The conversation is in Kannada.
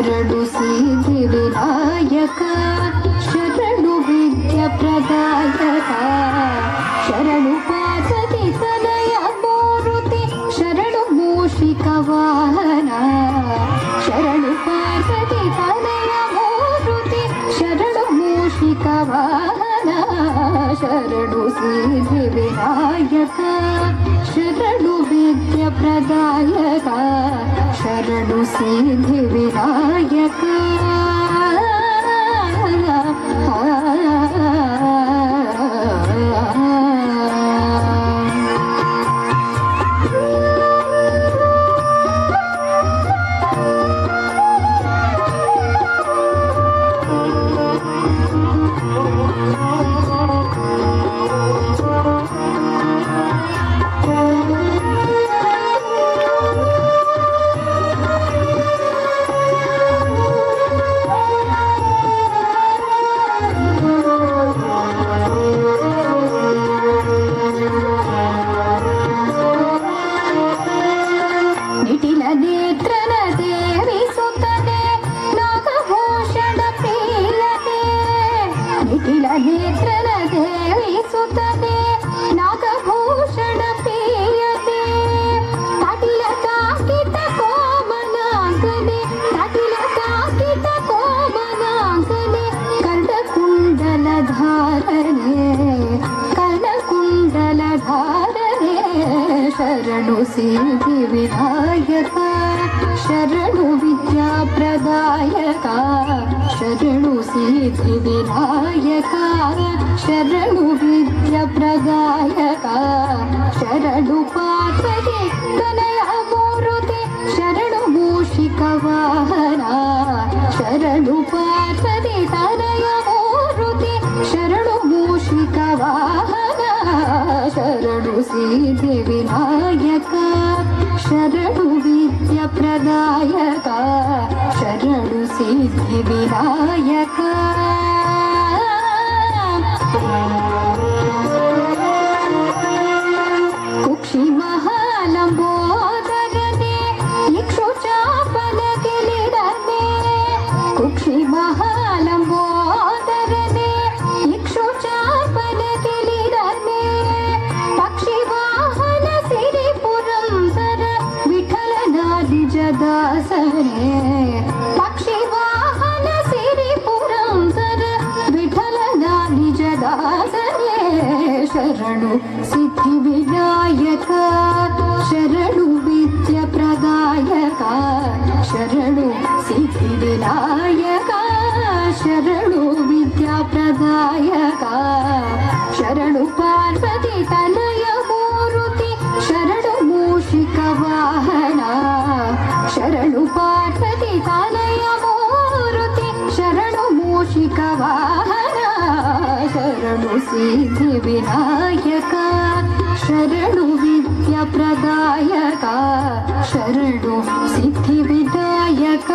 ಶರಣು ಸಿದ್ಧಿ ವಿನಾಯಕ ಶರಣು ವಿದ್ಯಾ ಪ್ರದಾಯಕ ಶರಣು ಪಾರ್ವತಿ ತನಯ ಮೂರುತಿ ಶರಣು ಮೂಷಿಕ ವಾಹನ ಶರಣು ಪಾರ್ವತಿ ತನಯ ಮೂರುತಿ ಶರಣು ಮೂಷಿಕ ವಾಹನ ಶರಣು ಸಿದ್ಧಿ ವಿನಾಯಕ ಶರಣು ವಿದ್ಯಾ ಪ್ರದಾಯಕ ಶರಣು ಸಿದ್ಧಿ ವಿನಾಯಕ ನೇತ್ರನ ದೇವಿಸುತ್ತದೆ ನಾಗಭೂಷಣ ಪ್ರಿಯತೆ ತಟಿಲ ಕಾಕಿತ ಕೋಮನಾಂಗನೆ ತಟಿಲ ಕಾಕಿತ ಕೋಮನಾಂಗನೆ ಕರ್ಣಕುಂಡಲ ಧಾರನೆ ಕರ್ಣಕುಂಡಲ ಧಾರನೆ ಶರಣು ಸಿದ್ಧಿ ವಿನಾಯಕ ಶರಣು ವಿದ್ಯಾ ಪ್ರದಾಯಕ ಶರಣು ಸಿದ್ಧಿ ವಿನಾಯಕ ಶರಣು ವಿದ್ಯಾ ಪ್ರದಾಯಕ ಶರಣು ಪಾರ್ವತಿ ತನಯ ಮೂರುತಿ ಶರಣು ಮೂಷಿಕ ವಾಹನ ಶರಣು ಪಾರ್ವತಿ ತನಯ ಮೂರುತಿ ಶರಣು ಮೂಷಿಕ ವಾಹನ ಶರಣು ಸಿದ್ಧಿ ವಿನಾಯಕ ಶರಣು ವಿದ್ಯಾ ಪ್ರದಾಯಕ ಶರಣು ಸಿದ್ಧಿ ವಿನಾಯಕ ಕುಕ್ಷಿ ಮಹಾಲಂಬೋದರನೆ ಇಕ್ಷು ಚಾಪನ ಗೆಲಿರನೆ ಕುಕ್ಷಿ ಮಹಾಲಂಬೋದರನೆ ಇಕ್ಷು ಚಾಪನ ಗೆಲಿರನೆ ಪಕ್ಷಿ ವಾಹನ ಸಿರಿ ಪುರಂದರ ವಿಠಲನ ನಿಜದಾಸನೆ ಪಕ್ಷಿ ವಾಹನ ಸಿರಿ ಪುರಂದರ ವಿಠಲನ ನಿಜದಾಸನೆ ಶರಣು ಸಿದ್ಧಿ ವಿನಾಯಕ ಶರಣು ವಿದ್ಯಾ ಪ್ರದಾಯಕ ಶರಣು ಸಿದ್ಧಿ ವಿನಾಯಕ ಶರಣು ವಿದ್ಯಾ ಪ್ರದಾಯಕ ಶರಣು ಪಾರ್ವತಿ ತನಯ ಮೂರುತಿ ಶರಣು ಮೂಷಿಕ ವಾಹನ ಶರಣು ಪಾರ್ವತಿ ತನಯ ಮೂರುತಿ ಶರಣು ಮೂಷಿಕ ವಾಹನ ಶರಣು ಸಿದ್ಧಿ ವಿನಾಯಕ ಶರಣು ವಿದ್ಯಾ ಪ್ರದಾಯಕ ಶರಣು ಸಿದ್ಧಿ ವಿನಾಯಕ